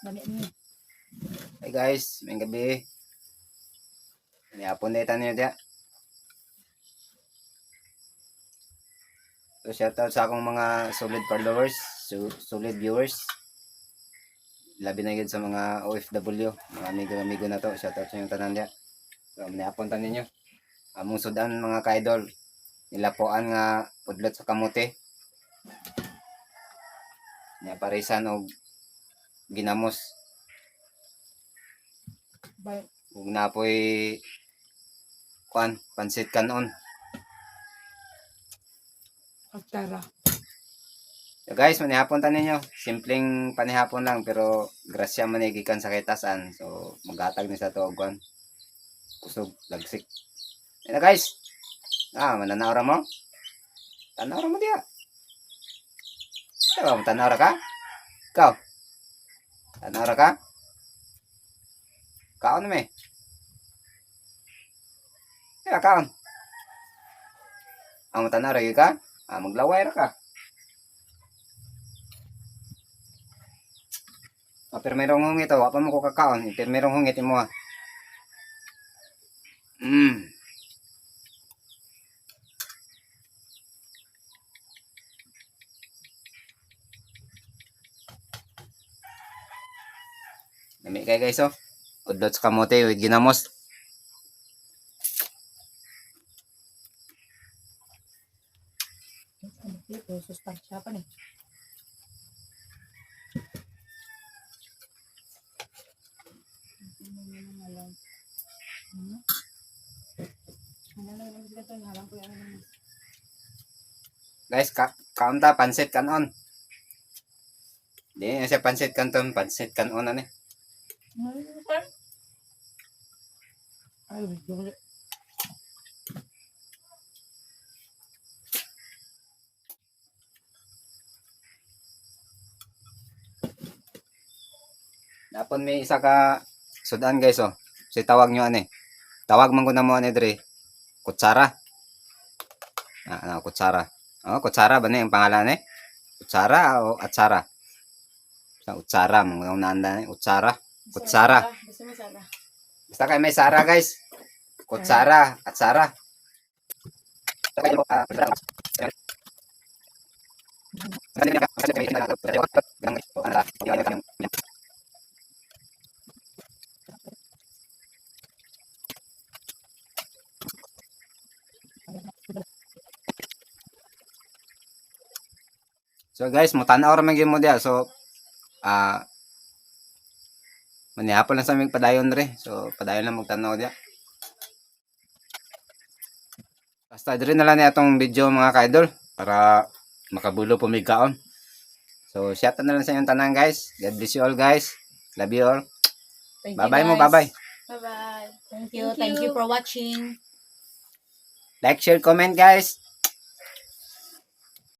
Hey guys, may gabi. Niyapon na itan niyo diya. So shoutout sa akong mga solid followers, solid viewers. Labi na yun sa mga OFW, mga amigo na to. Shoutout sa inyong tanan diya. So niyapon ta ninyo. Among sudan mga kaidol. Nilapuan nga pudlot sa kamote. Niya parisan og ginamos. Ug napoy pansit kanon. Agtara. So guys, manihapon ta ninyo. Simpleng panihapon lang pero grasya man gikan sa kitasan. So maghatag ni sa to og kusog lagsik. Ina guys. Mananaw ra mo? Tanaw ra mo diya. Ikaw, tanaw ra ka? Ikaw. Tanaw ra ka? Kaon na me. Ya, kaon. Ang tanaw ra ka? Maglaway ra ka. Pero mayroong hungit o, wapa mo ko kakaon. Pero mayroong hungit mo ha. Dami kayo guys oh. Udlot sa kamote with ginamos. Ito, sustansya pa ni. Guys, kaunta pansit kanon. Di siya pansit kanton, pansit kanon ani. Ay, wala. Napon may isa ka sudan guys oh. Si tawag nyo ani. Tawag man ko na mo ani dre. Kutsara. Kutsara. Oh, kutsara ba ni ang pangalan eh? Kutsara o atsara? Sa utsara mga nanda ni utsara. Kutsara. Basta kay may sara guys. Kutsara, atsara. So guys, mutanaw ra man gyud mo dia. So manihapon lang sa aming padayon re. So padayon lang magtanaw dia. Basta diri na lang ni atong video mga ka-idol para makabulo pumigkaon. So shout out na lang sa inyong tanan guys. God bless you all guys. Love you all. Bye-bye mo, bye-bye. Bye-bye. Thank you for watching. Like, share, comment guys.